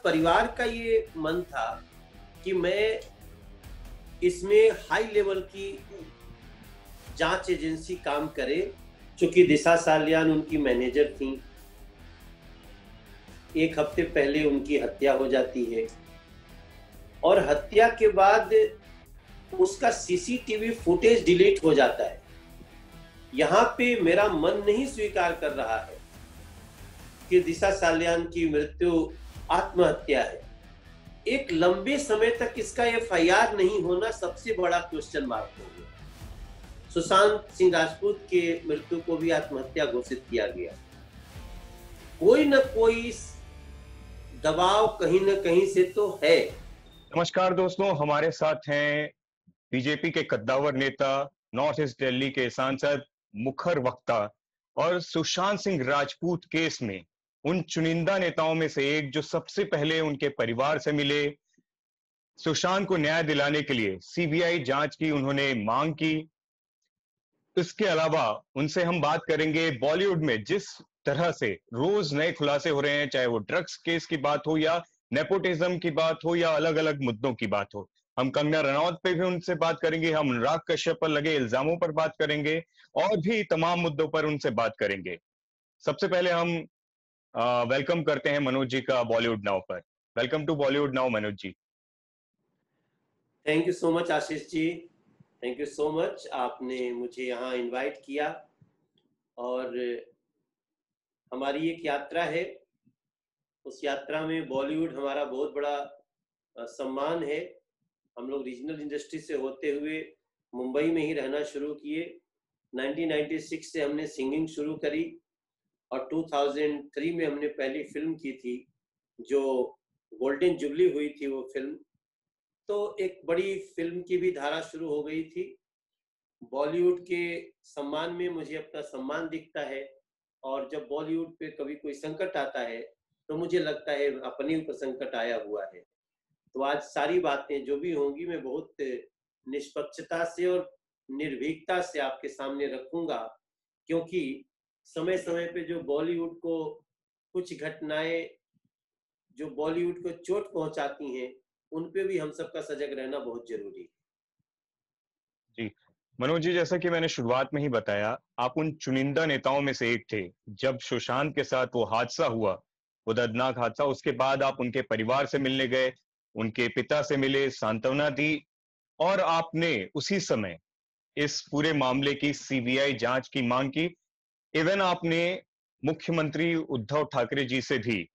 परिवार का ये मन था कि मैं इसमें हाई लेवल की जांच एजेंसी काम करे, चूंकि दिशा सालियान उनकी मैनेजर थी। एक हफ्ते पहले उनकी हत्या हो जाती है और हत्या के बाद उसका सीसीटीवी फुटेज डिलीट हो जाता है। यहाँ पे मेरा मन नहीं स्वीकार कर रहा है कि दिशा सालियान की मृत्यु आत्महत्या है। एक लंबे समय तक इसका एफआईआर नहीं होना सबसे बड़ा क्वेश्चन मार्क हो गया। सुशांत सिंह राजपूत के मृत्यु को भी आत्महत्या घोषित किया गया। कोई न कोई दबाव कहीं न कहीं से तो है। नमस्कार दोस्तों, हमारे साथ हैं बीजेपी के कद्दावर नेता, नॉर्थ ईस्ट दिल्ली के सांसद, मुखर वक्ता और सुशांत सिंह राजपूत केस में उन चुनिंदा नेताओं में से एक जो सबसे पहले उनके परिवार से मिले, सुशांत को न्याय दिलाने के लिए सीबीआई जांच की उन्होंने मांग की। इसके अलावा उनसे हम बात करेंगे बॉलीवुड में जिस तरह से रोज नए खुलासे हो रहे हैं, चाहे वो ड्रग्स केस की बात हो या नेपोटिज्म की बात हो या अलग अलग मुद्दों की बात हो। हम कंगना रनौत पे भी उनसे बात करेंगे, हम अनुराग कश्यप पर लगे इल्जामों पर बात करेंगे और भी तमाम मुद्दों पर उनसे बात करेंगे। सबसे पहले हम वेलकम करते हैं मनोज जी का बॉलीवुड नाउ पर। Welcome to Bollywood now Manoj ji. Thank you so much Ashish ji, thank you so much. आपने मुझे यहाँ इनवाइट किया और हमारी एक यात्रा है। उस यात्रा में बॉलीवुड हमारा बहुत बड़ा सम्मान है। हम लोग रीजनल इंडस्ट्री से होते हुए मुंबई में ही रहना शुरू किए। 1996 से हमने सिंगिंग शुरू करी और 2003 में हमने पहली फिल्म की थी जो गोल्डन जुबली हुई थी वो फिल्म। तो एक बड़ी फिल्म की भी धारा शुरू हो गई थी। बॉलीवुड के सम्मान में मुझे अपना सम्मान दिखता है और जब बॉलीवुड पे कभी कोई संकट आता है तो मुझे लगता है अपने ऊपर संकट आया हुआ है। तो आज सारी बातें जो भी होंगी मैं बहुत निष्पक्षता से और निर्भीकता से आपके सामने रखूंगा, क्योंकि समय समय पे जो बॉलीवुड को कुछ घटनाएं जो बॉलीवुड को चोट पहुंचाती हैं उन पे भी हम सबका सजग रहना बहुत जरूरी है। जी मनोज जी, जैसा कि मैंने शुरुआत में ही बताया, आप उन चुनिंदा नेताओं में से एक थे। जब सुशांत के साथ वो हादसा हुआ, वो दर्दनाक हादसा, उसके बाद आप उनके परिवार से मिलने गए, उनके पिता से मिले, सांत्वना दी और आपने उसी समय इस पूरे मामले की सीबीआई जांच की मांग की। इवन आपने मुख्यमंत्री उद्धव ठाकरे जी से भी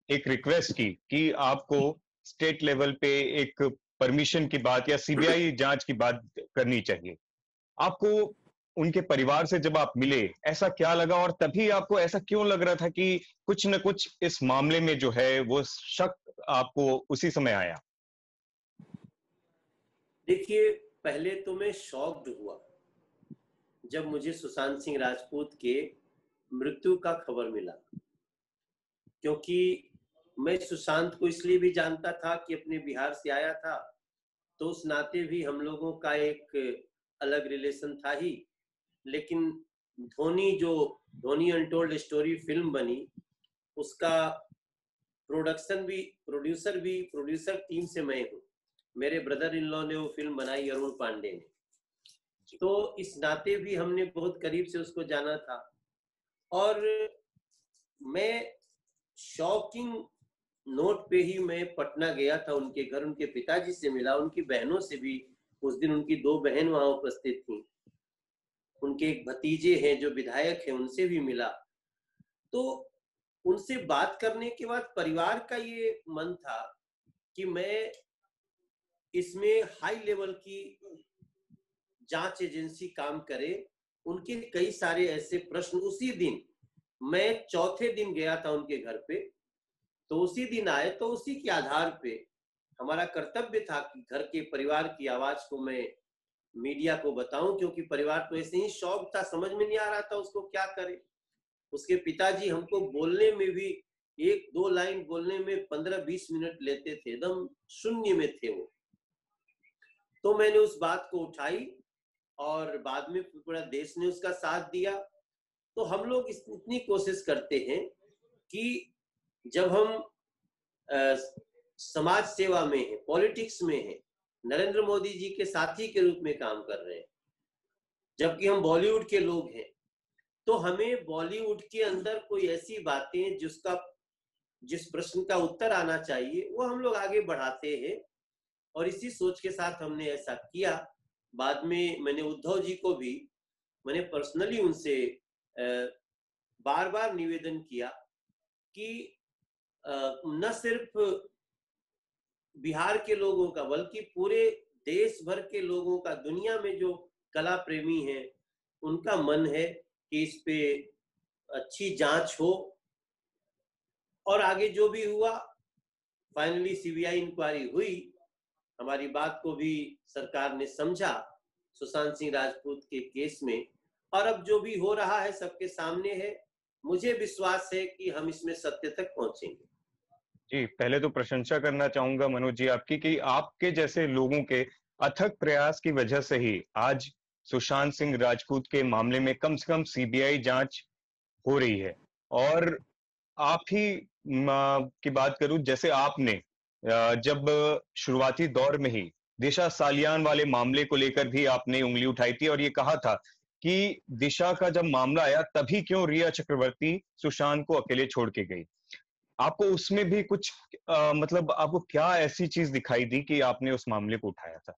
एक रिक्वेस्ट की कि आपको स्टेट लेवल पे एक परमिशन की बात या सीबीआई जांच की बात करनी चाहिए। आपको उनके परिवार से जब आप मिले, ऐसा क्या लगा और तभी आपको ऐसा क्यों लग रहा था कि कुछ न कुछ इस मामले में जो है वो शक आपको उसी समय आया? देखिए, पहले तो मैं शॉक्ड हुआ जब मुझे सुशांत सिंह राजपूत के मृत्यु का खबर मिला, क्योंकि मैं सुशांत को इसलिए भी जानता था कि अपने बिहार से आया था, तो उस नाते भी हम लोगों का एक अलग रिलेशन था ही। लेकिन धोनी अनटोल्ड स्टोरी फिल्म बनी, उसका प्रोड्यूसर टीम से मैं हूँ। मेरे ब्रदर इन लॉ ने वो फिल्म बनाई, अरुण पांडे ने। तो इस नाते भी हमने बहुत करीब से उसको जाना था और मैं शॉकिंग नोट पे ही मैं पटना गया था उनके घर, उनके पिताजी से मिला, उनकी बहनों से भी। उस दिन उनकी 2 बहन वहां उपस्थित थी, उनके एक भतीजे हैं जो विधायक हैं, उनसे भी मिला। तो उनसे बात करने के बाद परिवार का ये मन था कि मैं इसमें हाई लेवल की जांच एजेंसी काम करे। उनके कई सारे ऐसे प्रश्न, उसी दिन मैं चौथे दिन गया था उनके घर पे, तो उसी दिन आए, तो उसी के आधार पे हमारा कर्तव्य था कि घर के परिवार की आवाज को मैं मीडिया को बताऊं, क्योंकि परिवार तो ऐसे ही शौक था, समझ में नहीं आ रहा था उसको क्या करे। उसके पिताजी हमको बोलने में भी 1-2 लाइन बोलने में 15-20 मिनट लेते थे, एकदम शून्य में थे वो। तो मैंने उस बात को उठाई और बाद में पूरा देश ने उसका साथ दिया। तो हम लोग इतनी कोशिश करते हैं कि जब हम समाज सेवा में है, पॉलिटिक्स में है, नरेंद्र मोदी जी के साथी के रूप में काम कर रहे हैं, जबकि हम बॉलीवुड के लोग हैं। तो हमें बॉलीवुड के अंदर कोई ऐसी बातें जिस प्रश्न का उत्तर आना चाहिए वो हम लोग आगे बढ़ाते हैं, और इसी सोच के साथ हमने ऐसा किया। बाद में मैंने उद्धव जी को भी मैंने पर्सनली उनसे बार बार निवेदन किया कि न सिर्फ बिहार के लोगों का बल्कि पूरे देश भर के लोगों का, दुनिया में जो कला प्रेमी हैं उनका मन है कि इस पे अच्छी जांच हो, और आगे जो भी हुआ फाइनली सीबीआई इंक्वायरी हुई, हमारी बात को भी सरकार ने समझा सुशांत सिंह राजपूत के केस में, और अब जो भी हो रहा है सबके सामने है। मुझे विश्वास है कि हम इसमें सत्य तक पहुंचेंगे। जी, पहले तो प्रशंसा करना चाहूंगा मनोज जी आपकी कि आपके जैसे लोगों के अथक प्रयास की वजह से ही आज सुशांत सिंह राजपूत के मामले में कम से कम सीबीआई जांच हो रही है। और आप ही की बात करूं, जैसे आपने जब शुरुआती दौर में ही दिशा सालियान वाले मामले को लेकर भी आपने उंगली उठाई थी और ये कहा था कि दिशा का जब मामला आया तभी क्यों रिया चक्रवर्ती सुशांत को अकेले छोड़ के गई। आपको उसमें भी कुछ मतलब आपको क्या ऐसी चीज दिखाई दी कि आपने उस मामले को उठाया था?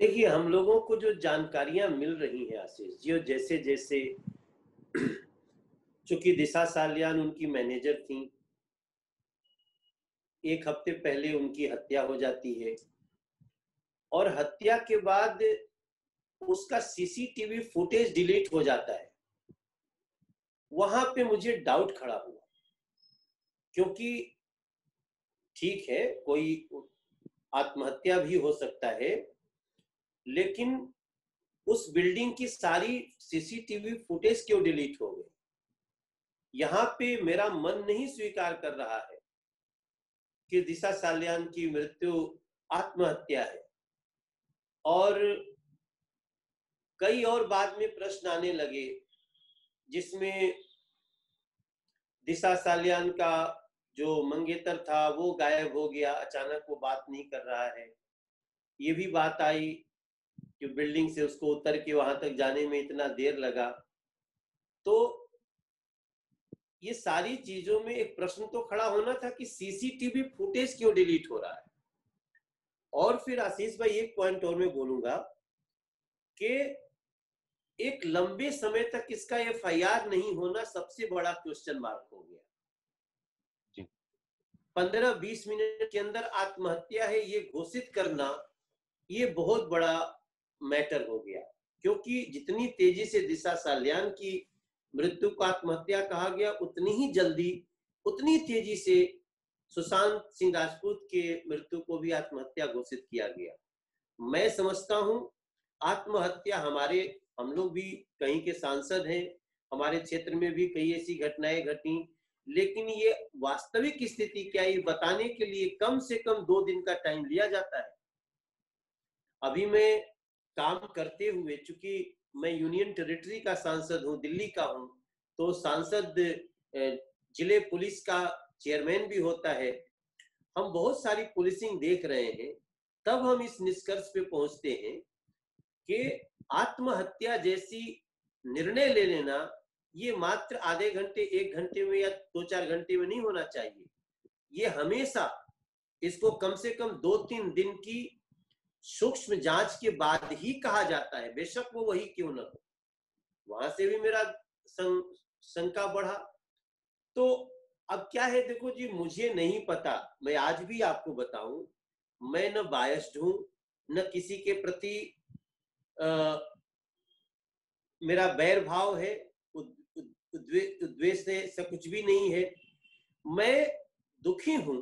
देखिए, हम लोगों को जो जानकारियां मिल रही हैं आशीष जी, और जैसे जैसे चूंकि दिशा सालियान उनकी मैनेजर थी, एक हफ्ते पहले उनकी हत्या हो जाती है, और हत्या के बाद उसका सीसीटीवी फुटेज डिलीट हो जाता है। वहां पे मुझे डाउट खड़ा हुआ, क्योंकि ठीक है कोई आत्महत्या भी हो सकता है, लेकिन उस बिल्डिंग की सारी सीसीटीवी फुटेज क्यों डिलीट हो गई? यहाँ पे मेरा मन नहीं स्वीकार कर रहा है कि दिशा सालियान की मृत्यु आत्महत्या है, और कई और बाद में प्रश्न आने लगे जिसमें दिशा सालियान का जो मंगेतर था वो गायब हो गया, अचानक वो बात नहीं कर रहा है। ये भी बात आई कि बिल्डिंग से उसको उतर के वहां तक जाने में इतना देर लगा। तो ये सारी चीजों में एक प्रश्न तो खड़ा होना था कि सीसीटीवी फुटेज क्यों डिलीट हो रहा है। और फिर आशीष भाई एक पॉइंट और मैं बोलूंगा कि एक लंबे समय तक इसका एफआईआर नहीं होना सबसे बड़ा क्वेश्चन मार्क हो गया। 15-20 मिनट के अंदर आत्महत्या है ये घोषित करना, ये बहुत बड़ा मैटर हो गया, क्योंकि जितनी तेजी से दिशा सालियान की मृत्यु को आत्महत्या कहा गया, उतनी ही जल्दी, उतनी तेजी से सुशांत सिंह राजपूत के मृत्यु को भी आत्महत्या घोषित किया गया। मैं समझता हूं आत्महत्या हम लोग भी कहीं के सांसद हैं, हमारे क्षेत्र में भी कई ऐसी घटनाएं घटी, लेकिन ये वास्तविक स्थिति क्या है ये बताने के लिए कम से कम 2 दिन का टाइम लिया जाता है। अभी मैं काम करते हुए, चूंकि मैं यूनियन टेरिटरी का सांसद हूं, दिल्ली का हूं, तो सांसद जिले पुलिस का चेयरमैन भी होता है। हम बहुत सारी पुलिसिंग देख रहे हैं, तब हम इस निष्कर्ष पे पहुंचते हैं कि आत्महत्या जैसी निर्णय ले लेना ये मात्र आधे घंटे, 1 घंटे में या 2-4 घंटे में नहीं होना चाहिए। ये हमेशा इसको कम से कम 2-3 दिन की सूक्ष्म जांच के बाद ही कहा जाता है, बेशक वो वही क्यों न हो। वहां से भी मेरा शंका बढ़ा। तो अब क्या है, देखो जी, मुझे नहीं पता, मैं आज भी आपको बताऊं, मैं न बायस्ड हूं, न किसी के प्रति मेरा बैर भाव है, उद्वेष है, सब कुछ भी नहीं है। मैं दुखी हूं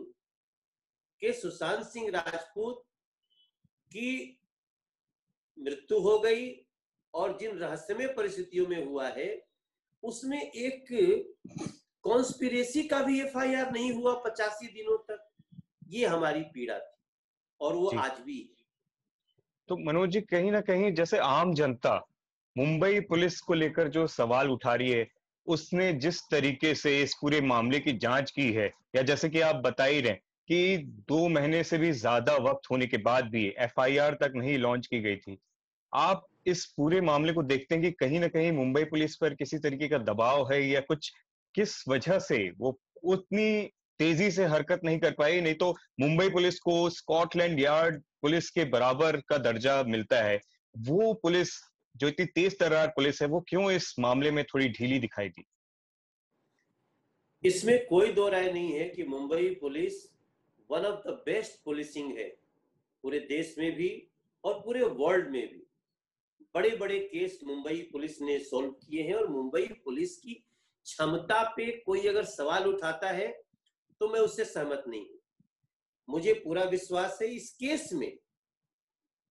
कि सुशांत सिंह राजपूत की मृत्यु हो गई, और जिन रहस्यमय परिस्थितियों में हुआ है उसमें एक कॉन्स्पिरेसी का भी एफआईआर नहीं हुआ 85 दिनों तक। ये हमारी पीड़ा थी, और वो आज भी है। तो मनोज जी, कहीं ना कहीं जैसे आम जनता मुंबई पुलिस को लेकर जो सवाल उठा रही है उसने जिस तरीके से इस पूरे मामले की जांच की है, या जैसे कि आप बता ही रहे हैं कि 2 महीने से भी ज़्यादा वक़्त होने के बाद भी एफआईआर तक नहीं लॉन्च की गई थी। आप इस पूरे मामले को देखते हैं कि कहीं न कहीं मुंबई पुलिस पर किसी तरीके का दबाव है, या कुछ किस वजह से वो उतनी तेज़ी से हरकत नहीं कर पाई? नहीं तो मुंबई पुलिस को स्कॉटलैंड यार्ड पुलिस के बराबर का दर्जा मिलता है। वो पुलिस जो इतनी तेज़ तर्रार पुलिस है, वो क्यों इस मामले में थोड़ी ढीली दिखाई दी? इसमें कोई दो राय नहीं है कि Mumbai police one of the best policing है, पूरे देश में भी और पूरे वर्ल्ड में भी। बड़े बड़े केस मुंबई पुलिस ने सॉल्व किए हैं, और मुंबई पुलिस की क्षमता पे कोई अगर सवाल उठाता है तो मैं उससे सहमत नहीं हूं। मुझे पूरा विश्वास है इस केस में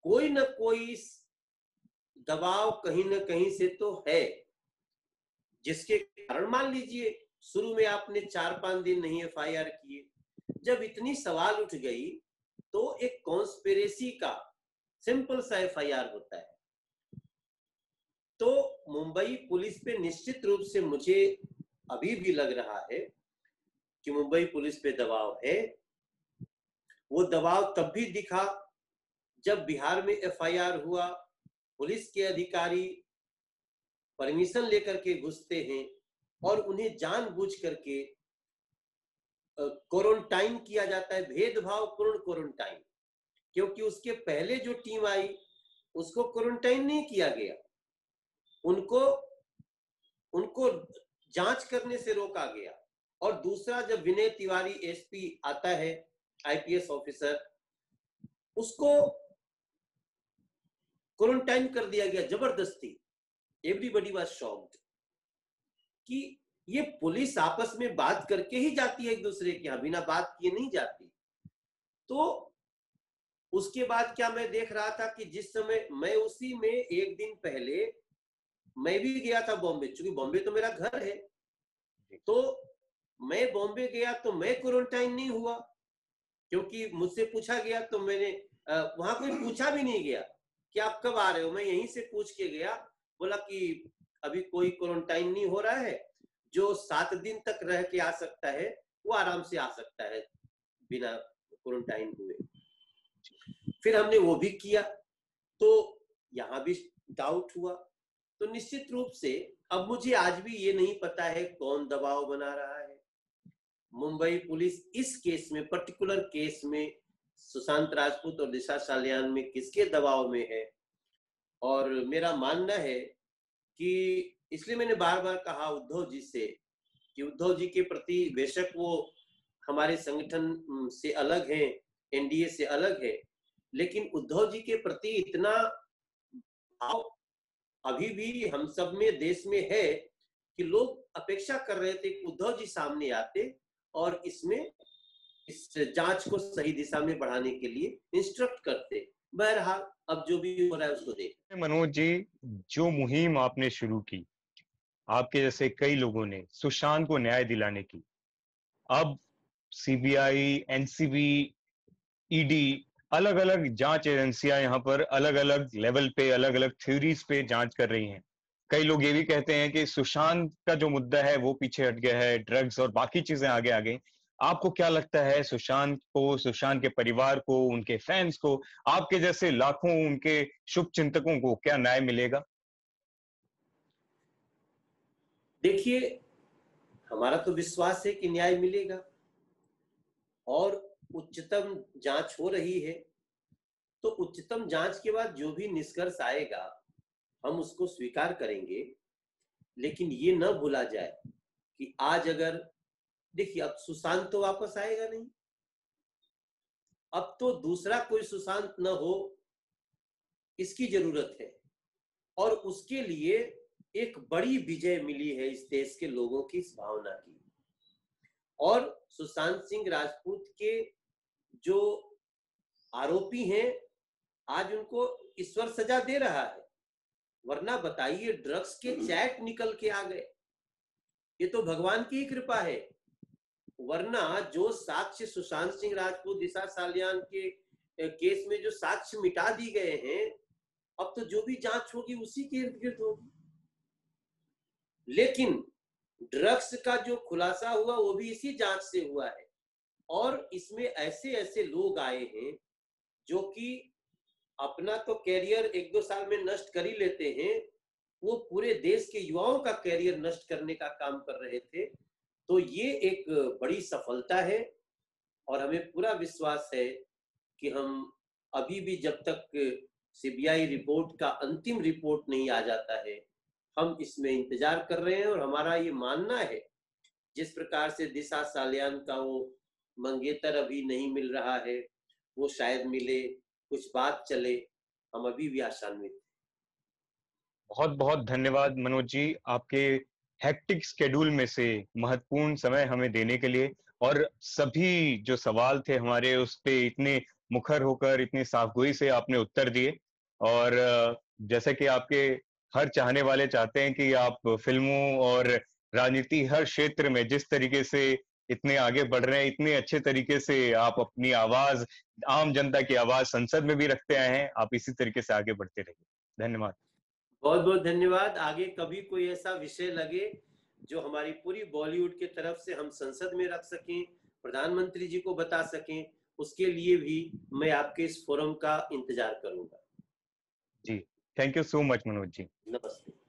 कोई ना कोई दबाव कहीं ना कहीं से तो है, जिसके कारण मान लीजिए शुरू में आपने 4-5 दिन नहीं एफआईआर किए, जब इतनी सवाल उठ गई तो एक कॉन्स्पिरेसी का सिंपल सा एफआईआर होता है। तो मुंबई पुलिस पे निश्चित रूप से मुझे अभी भी लग रहा है कि मुंबई पुलिस पे दबाव है। वो दबाव तब भी दिखा जब बिहार में एफआईआर हुआ, पुलिस के अधिकारी परमिशन लेकर के घुसते हैं और उन्हें जानबूझ करके क्वारंटाइन किया जाता है, भेदभावपूर्ण क्वारंटाइन। क्योंकि उसके पहले जो टीम आई उसको क्वारंटाइन नहीं किया गया, उनको उनको जांच करने से रोका गया। और दूसरा, जब विनय तिवारी एसपी आता है, आईपीएस ऑफिसर, उसको क्वारंटाइन कर दिया गया जबरदस्ती। एवरीबॉडी वाज शॉक्ड कि ये पुलिस आपस में बात करके ही जाती है एक दूसरे के यहाँ, बिना बात किए नहीं जाती। तो उसके बाद क्या मैं देख रहा था कि जिस समय मैं उसी में एक दिन पहले मैं भी गया था बॉम्बे, क्योंकि बॉम्बे तो मेरा घर है। तो मैं बॉम्बे गया तो मैं क्वारंटाइन नहीं हुआ, क्योंकि मुझसे पूछा गया तो मैंने वहां कोई पूछा भी नहीं गया कि आप कब आ रहे हो, मैं यहीं से पूछ के गया। बोला कि अभी कोई क्वारंटाइन नहीं हो रहा है, जो 7 दिन तक रह के आ सकता है वो आराम से आ सकता है बिना क्वारंटाइन हुए। फिर हमने वो भी किया, तो यहाँ भी डाउट हुआ। तो निश्चित रूप से अब मुझे आज भी ये नहीं पता है कौन दबाव बना रहा है। मुंबई पुलिस इस केस में, पर्टिकुलर केस में, सुशांत राजपूत और दिशा सालियान में किसके दबाव में है। और मेरा मानना है कि इसलिए मैंने बार बार कहा उद्धव जी से कि उद्धव जी के प्रति, बेशक वो हमारे संगठन से अलग हैं, एनडीए से अलग है, लेकिन उद्धव जी के प्रति इतना भाव अभी भी हम सब में, देश में है कि लोग अपेक्षा कर रहे थे कि उद्धव जी सामने आते और इस जांच को सही दिशा में बढ़ाने के लिए इंस्ट्रक्ट करते। बहरहाल अब जो भी हो रहा है उसको देख। मनोज जी, जो मुहिम आपने शुरू की, आपके जैसे कई लोगों ने सुशांत को न्याय दिलाने की, अब सीबीआई, एनसीबी, ईडी, अलग-अलग जांच एजेंसियां यहाँ पर अलग-अलग लेवल पे, अलग-अलग थ्योरीज पे जांच कर रही हैं। कई लोग ये भी कहते हैं कि सुशांत का जो मुद्दा है वो पीछे हट गया है, ड्रग्स और बाकी चीजें आगे आ गई। आपको क्या लगता है, सुशांत को, सुशांत के परिवार को, उनके फैंस को, आपके जैसे लाखों उनके शुभचिंतकों को क्या न्याय मिलेगा? देखिए, हमारा तो विश्वास है कि न्याय मिलेगा, और उच्चतम जांच हो रही है। तो उच्चतम जांच के बाद जो भी निष्कर्ष आएगा हम उसको स्वीकार करेंगे। लेकिन ये न भूला जाए कि आज अगर, देखिए, अब सुशांत तो वापस आएगा नहीं, अब तो दूसरा कोई सुशांत न हो, इसकी जरूरत है। और उसके लिए एक बड़ी विजय मिली है इस देश के लोगों की, इस भावना की। और सुशांत सिंह राजपूत के जो आरोपी हैं, आज उनको ईश्वर सजा दे रहा है। वरना बताइए, ड्रग्स के चैट निकल के आ गए, ये तो भगवान की ही कृपा है। वरना जो साक्ष्य सुशांत सिंह राजपूत, दिशा सालियान के केस में जो साक्ष्य मिटा दी गए हैं, अब तो जो भी जांच होगी उसी के इर्द गिर्द होगी। लेकिन ड्रग्स का जो खुलासा हुआ वो भी इसी जांच से हुआ है। और इसमें ऐसे ऐसे लोग आए हैं जो कि अपना तो कैरियर 1-2 साल में नष्ट कर ही लेते हैं, वो पूरे देश के युवाओं का कैरियर नष्ट करने का काम कर रहे थे। तो ये एक बड़ी सफलता है और हमें पूरा विश्वास है कि हम अभी भी जब तक सीबीआई रिपोर्ट का अंतिम रिपोर्ट नहीं आ जाता है, हम इसमें इंतजार कर रहे हैं और हमारा ये मानना है, जिस प्रकार से दिशा सालियान का वो मंगेतर अभी नहीं मिल रहा है, वो शायद मिले, कुछ बात चले, हम अभी भी आशान्वित हैं। बहुत बहुत धन्यवाद मनोज जी, आपके हेक्टिक स्केड्यूल में से महत्वपूर्ण समय हमें देने के लिए, और सभी जो सवाल थे हमारे उस पे इतने मुखर होकर इतनी साफगोई से आपने उत्तर दिए। और जैसे कि आपके हर चाहने वाले चाहते हैं कि आप फिल्मों और राजनीति हर क्षेत्र में जिस तरीके से इतने आगे बढ़ रहे हैं, इतने अच्छे तरीके से आप अपनी आवाज, आम जनता की आवाज संसद में भी रखते आए हैं, आप इसी तरीके से आगे बढ़ते रहिए। धन्यवाद। बहुत बहुत धन्यवाद। आगे कभी कोई ऐसा विषय लगे जो हमारी पूरी बॉलीवुड के तरफ से हम संसद में रख सकें, प्रधानमंत्री जी को बता सकें, उसके लिए भी मैं आपके इस फोरम का इंतजार करूंगा। जी, thank you so much Manoj ji. नमस्ते।